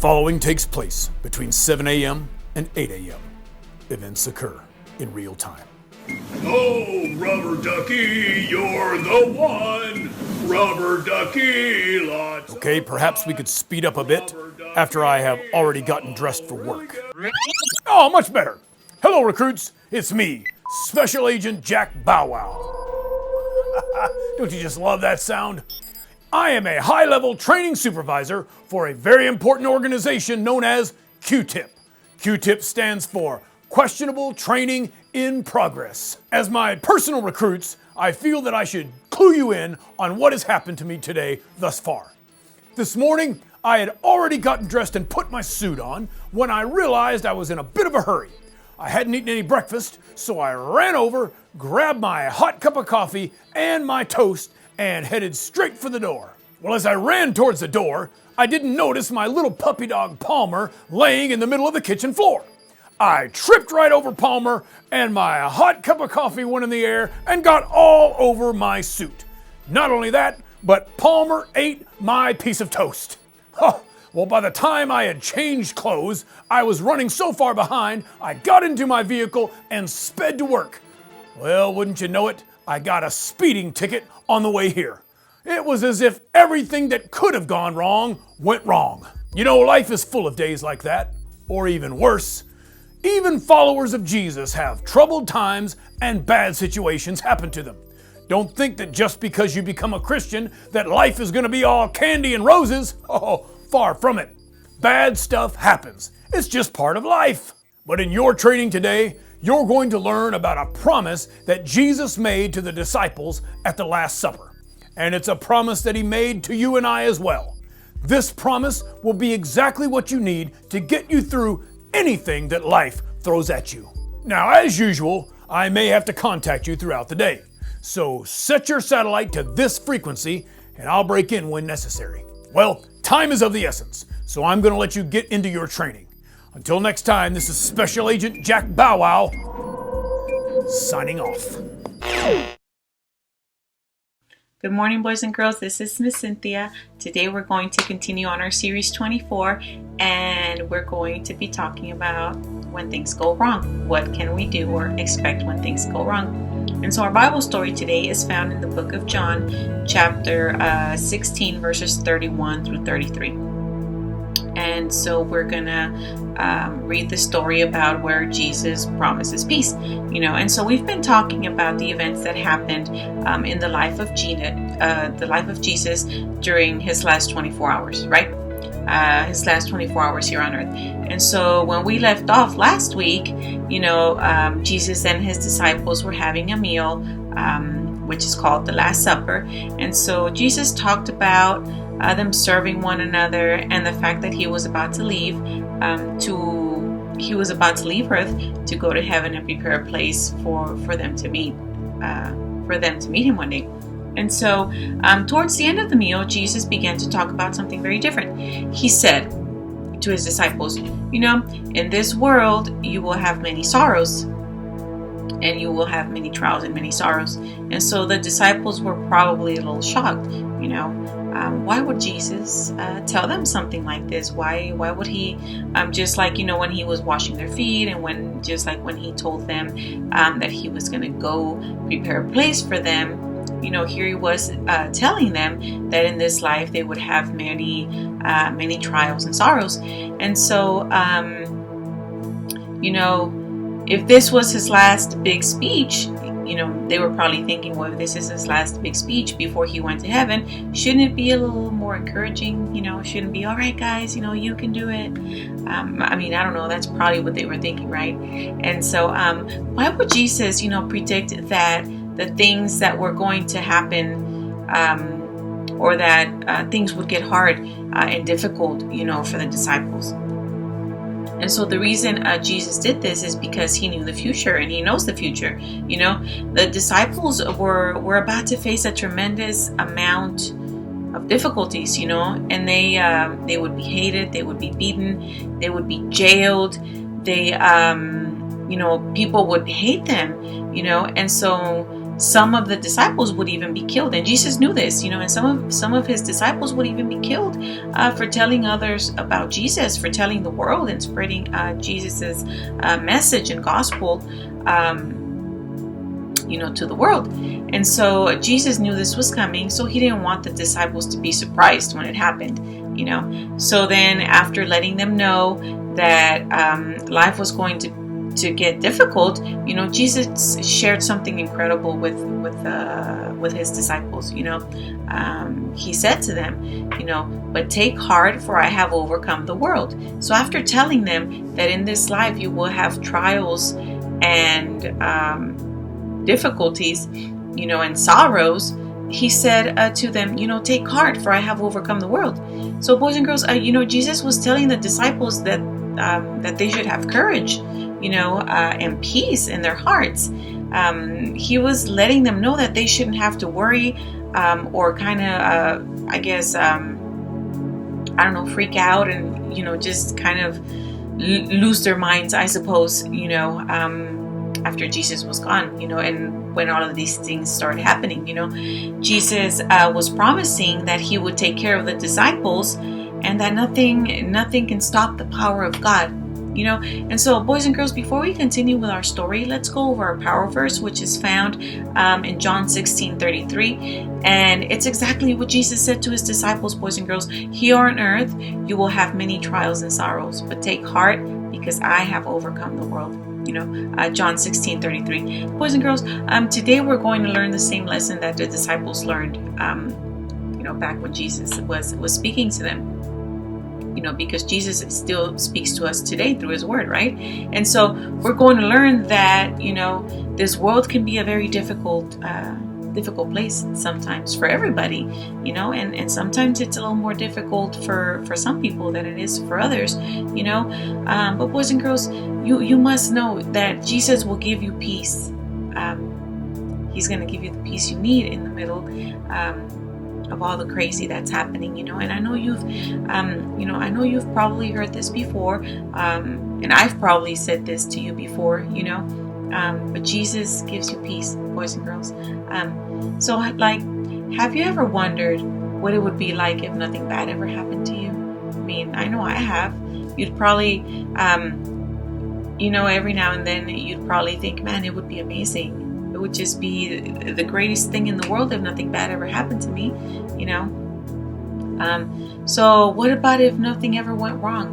following takes place between 7 a.m. and 8 a.m. Events occur in real time. Oh, Rubber Ducky, you're the one! Rubber Ducky, lots. Okay, perhaps we could speed up a bit after I have already gotten dressed for work. Oh, much better. Hello, recruits. It's me, Special Agent Jack Bow Wow. Don't you just love that sound? I am a high-level training supervisor for a very important organization known as QTIP. QTIP stands for Questionable Training in Progress. As my personal recruits, I feel that I should clue you in on what has happened to me today thus far. This morning, I had already gotten dressed and put my suit on when I realized I was in a bit of a hurry. I hadn't eaten any breakfast, so I ran over, grabbed my hot cup of coffee and my toast, and headed straight for the door. Well, as I ran towards the door, I didn't notice my little puppy dog Palmer laying in the middle of the kitchen floor. I tripped right over Palmer, and my hot cup of coffee went in the air and got all over my suit. Not only that, but Palmer ate my piece of toast. Well, by the time I had changed clothes, I was running so far behind, I got into my vehicle and sped to work. Well, wouldn't you know it, I got a speeding ticket on the way here. It was as if everything that could have gone wrong went wrong. You know, life is full of days like that, or even worse. Even followers of Jesus have troubled times and bad situations happen to them. Don't think that just because you become a Christian that life is going to be all candy and roses. Oh, far from it. Bad stuff happens. It's just part of life. But in your training today, you're going to learn about a promise that Jesus made to the disciples at the Last Supper. And it's a promise that he made to you and I as well. This promise will be exactly what you need to get you through anything that life throws at you. Now, as usual, I may have to contact you throughout the day. So set your satellite to this frequency and I'll break in when necessary. Well, time is of the essence, so I'm going to let you get into your training. Until next time, this is Special Agent Jack Bow Wow, signing off. Good morning, boys and girls. This is Miss Cynthia. Today we're going to continue on our series 24, and we're going to be talking about when things go wrong. What can we do or expect when things go wrong? And so our Bible story today is found in the book of John, chapter 16, verses 31 through 33. And so we're gonna read the story about where Jesus promises peace, and so we've been talking about the events that happened in the life of Jesus during his last 24 hours, right? His last 24 hours here on earth. And so when we left off last week, Jesus and his disciples were having a meal, which is called the Last Supper. And so Jesus talked about them serving one another and the fact that he was about to leave earth to go to heaven and prepare a place for them to meet him one day. And so towards the end of the meal, Jesus began to talk about something very different. He said to his disciples, in this world you will have many sorrows, and you will have many trials and many sorrows. And so the disciples were probably a little shocked. Why would Jesus tell them something like this? Why would he, just like, when he was washing their feet, and when he told them that he was going to go prepare a place for them, here he was telling them that in this life they would have many trials and sorrows. And so, if this was his last big speech, they were probably thinking, well, if this is his last big speech before he went to heaven, shouldn't it be a little more encouraging? Shouldn't it be, all right, guys, you can do it. I don't know. That's probably what they were thinking, right? And so why would Jesus, predict that the things that were going to happen or that things would get hard and difficult, for the disciples? And so the reason Jesus did this is because he knew the future, and he knows the future. The disciples were about to face a tremendous amount of difficulties, and they would be hated, they would be beaten, they would be jailed, people would hate them, and so some of the disciples would even be killed, and Jesus knew this, and some of his disciples would even be killed for telling others about Jesus, for telling the world and spreading Jesus's message and gospel, to the world. And so Jesus knew this was coming, so he didn't want the disciples to be surprised when it happened. So then, after letting them know that life was going to get difficult, Jesus shared something incredible with his disciples. He said to them, but take heart, for I have overcome the world. So after telling them that in this life you will have trials and difficulties, and sorrows, he said to them, take heart, for I have overcome the world. So boys and girls, Jesus was telling the disciples that they should have courage, and peace in their hearts. He was letting them know that they shouldn't have to worry or kind of, freak out and, just kind of lose their minds, I suppose, after Jesus was gone, and when all of these things started happening, Jesus was promising that he would take care of the disciples and that nothing can stop the power of God, And so, boys and girls, before we continue with our story, let's go over our power verse, which is found in John 16:33. And it's exactly what Jesus said to his disciples, boys and girls. Here on earth, you will have many trials and sorrows, but take heart, because I have overcome the world. John 16:33. Boys and girls, today we're going to learn the same lesson that the disciples learned, back when Jesus was speaking to them. Because Jesus still speaks to us today through his word, right? And so we're going to learn that, this world can be a very difficult place sometimes for everybody, and sometimes it's a little more difficult for some people than it is for others, but boys and girls, you must know that Jesus will give you peace. He's going to give you the peace you need in the middle of all the crazy that's happening, and I know you've probably heard this before, and I've probably said this to you before, but Jesus gives you peace, boys and girls. So have you ever wondered what it would be like if nothing bad ever happened to you? I mean, I know I have. You'd probably, every now and then you'd probably think, man, it would be amazing. It would just be the greatest thing in the world if nothing bad ever happened to me, So what about if nothing ever went wrong,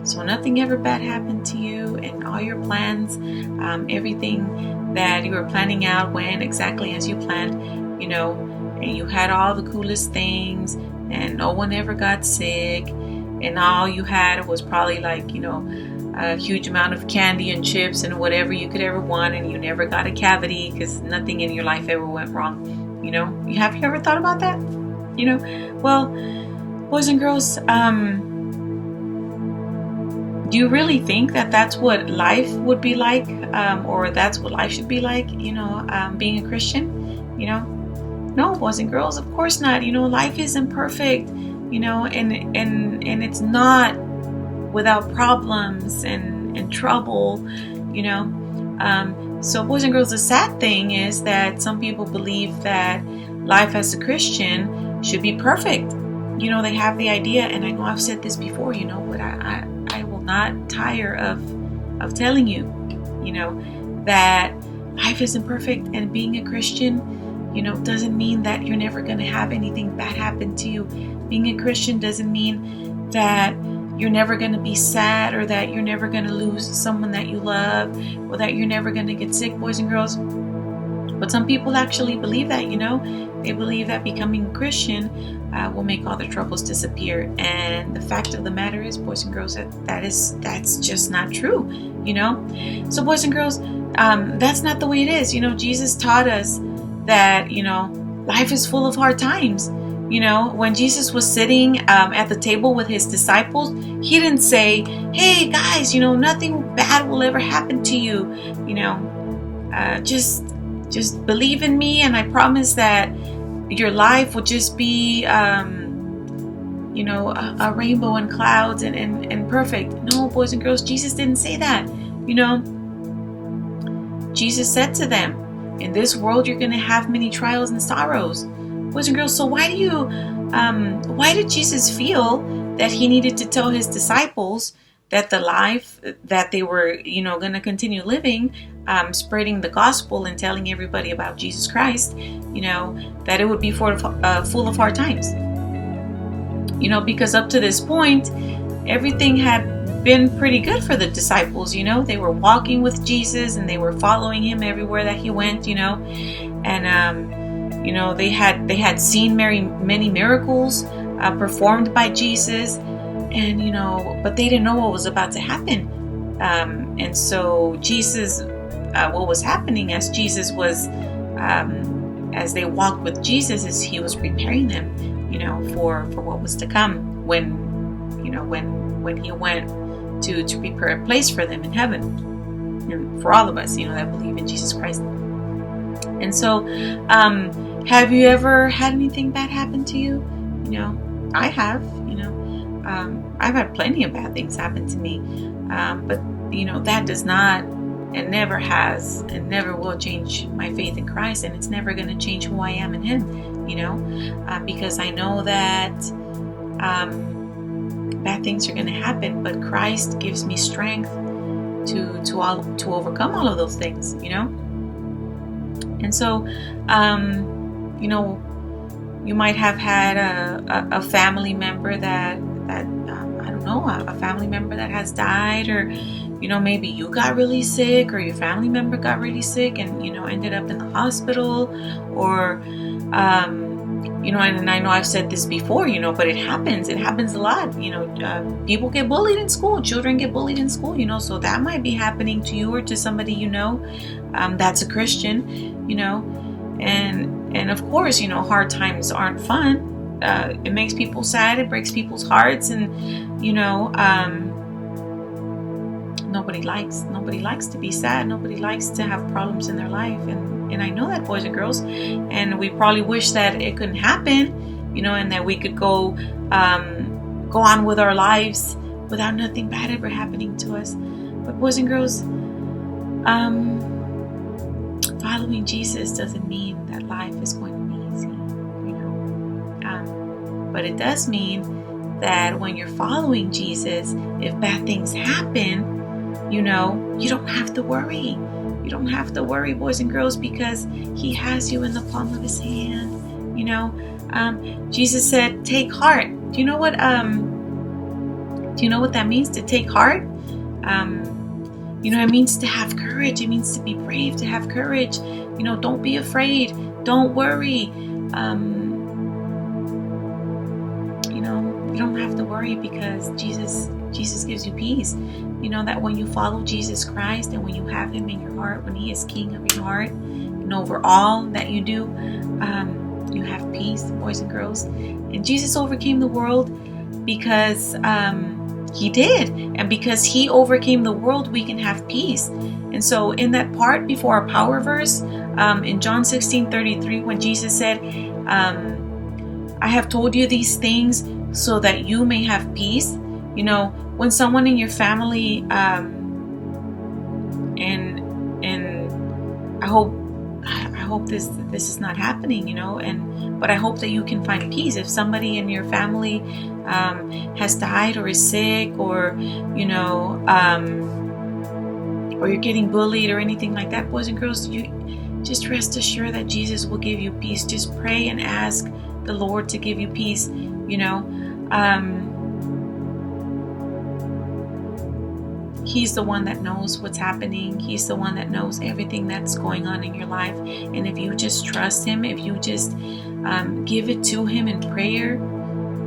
So nothing ever bad happened to you, and all your plans, everything that you were planning out went exactly as you planned, and you had all the coolest things, and no one ever got sick, and all you had was probably a huge amount of candy and chips and whatever you could ever want, and you never got a cavity because nothing in your life ever went wrong. Have you ever thought about that? Well, boys and girls, do you really think that that's what life would be like, or that's what life should be like, being a Christian? No, boys and girls, of course not. Life isn't perfect, and it's not without problems and trouble, So boys and girls, the sad thing is that some people believe that life as a Christian should be perfect. They have the idea, and I know I've said this before, but I will not tire of telling you, that life isn't perfect, and being a Christian, doesn't mean that you're never going to have anything bad happen to you. Being a Christian doesn't mean that you're never going to be sad, or that you're never going to lose someone that you love, or that you're never going to get sick, boys and girls. But some people actually believe that, they believe that becoming a Christian will make all their troubles disappear. And the fact of the matter is, boys and girls, that's just not true, So boys and girls, that's not the way it is. Jesus taught us that, life is full of hard times. When Jesus was sitting at the table with his disciples, he didn't say, hey guys, nothing bad will ever happen to you. Just believe in me, and I promise that your life will just be, a rainbow and clouds and perfect. No, boys and girls, Jesus didn't say that. Jesus said to them, in this world you're going to have many trials and sorrows. Boys and girls, so why did Jesus feel that he needed to tell his disciples that the life that they were, going to continue living, spreading the gospel and telling everybody about Jesus Christ, that it would be full of hard times? Because up to this point, everything had been pretty good for the disciples. They were walking with Jesus and they were following him everywhere that he went, and they had seen many miracles performed by Jesus, and but they didn't know what was about to happen. And so Jesus, what was happening as Jesus was, as they walked with Jesus, is he was preparing them, for what was to come when he went to prepare a place for them in heaven, and for all of us, that believe in Jesus Christ. And so, have you ever had anything bad happen to you? I have. I've had plenty of bad things happen to me, but that does not, and never has, and never will change my faith in Christ, and it's never going to change who I am in Him. Because I know that bad things are going to happen, but Christ gives me strength to overcome all of those things. And so, you might have had a family member that I don't know, a family member that has died, or maybe you got really sick, or your family member got really sick and ended up in the hospital, or and I know I've said this before, but it happens a lot. People get bullied in school, children get bullied in school, so that might be happening to you or to somebody that's a Christian, and of course, hard times aren't fun. It makes people sad, it breaks people's hearts, and nobody likes to be sad, nobody likes to have problems in their life, and I know that, boys and girls, and we probably wish that it couldn't happen, and that we could go on with our lives without nothing bad ever happening to us. But boys and girls, following Jesus doesn't mean that life is going to be easy, but it does mean that when you're following Jesus, if bad things happen, you don't have to worry. You don't have to worry, boys and girls, because He has you in the palm of His hand. Jesus said, "Take heart." Do you know what that means, to take heart? It means to have courage. It means to be brave, to have courage. Don't be afraid. Don't worry. You don't have to worry, because Jesus gives you peace. That when you follow Jesus Christ, and when you have Him in your heart, when He is King of your heart, and over all that you do, you have peace, boys and girls. And Jesus overcame the world because He did. And because He overcame the world, we can have peace. And so in that part before our power verse, in John 16:33, when Jesus said, I have told you these things so that you may have peace. When someone in your family, and I hope this is not happening, but I hope that you can find peace. If somebody in your family has died, or is sick, or or you're getting bullied or anything like that, boys and girls, you just rest assured that Jesus will give you peace. Just pray and ask the Lord to give you peace. He's the one that knows what's happening. He's the one that knows everything that's going on in your life. And if you just trust Him, if you just give it to Him in prayer,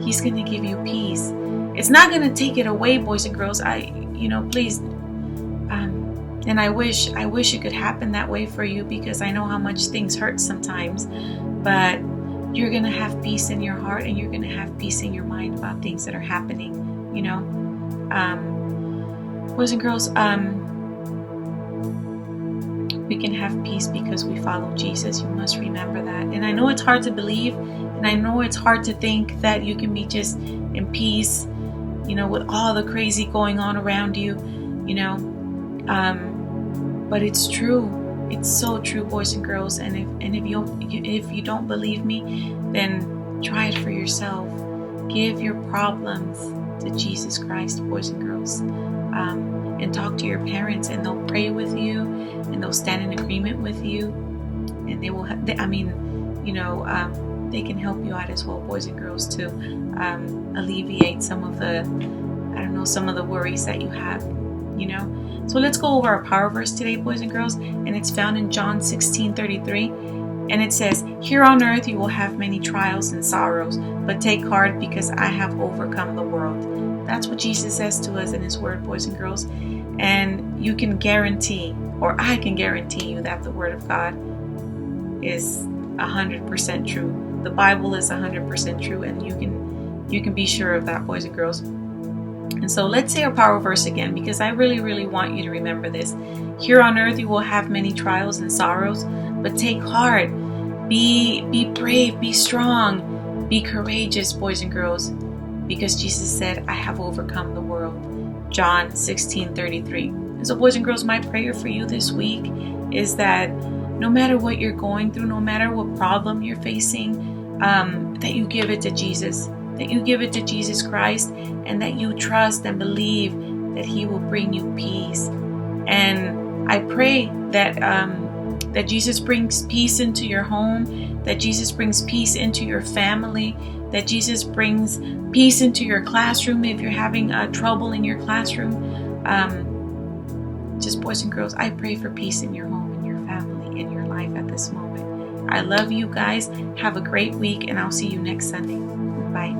He's going to give you peace. It's not going to take it away, boys and girls. Please. And I wish it could happen that way for you, because I know how much things hurt sometimes. But you're going to have peace in your heart, and you're going to have peace in your mind about things that are happening, Boys and girls, we can have peace because we follow Jesus. You must remember that. And I know it's hard to believe, and I know it's hard to think that you can be just in peace, with all the crazy going on around you, but it's true. It's so true, boys and girls. And if you don't believe me, then try it for yourself. Give your problems to Jesus Christ, boys and girls, and talk to your parents, and they'll pray with you, and they'll stand in agreement with you, and they will. They can help you out as well, boys and girls, to alleviate some of the worries that you have. So let's go over our power verse today, boys and girls, and it's found in John 16:33, and it says, "Here on earth you will have many trials and sorrows, but take heart because I have overcome the world." That's what Jesus says to us in His Word, boys and girls, and you can guarantee, or I can guarantee you, that the Word of God is 100% true. The Bible is 100% true, and you can be sure of that, boys and girls. And so let's say our power verse again, because I really, really want you to remember this. Here on earth you will have many trials and sorrows, but take heart. Be brave, be strong, be courageous, boys and girls, because Jesus said, "I have overcome the world." John 16:33. And so, boys and girls, my prayer for you this week is that no matter what you're going through, no matter what problem you're facing, that you give it to Jesus. That you give it to Jesus Christ, and that you trust and believe that He will bring you peace. And I pray that Jesus brings peace into your home, that Jesus brings peace into your family, that Jesus brings peace into your classroom if you're having trouble in your classroom. Just, boys and girls, I pray for peace in your home, in your family, in your life at this moment. I love you guys. Have a great week, and I'll see you next Sunday. Bye.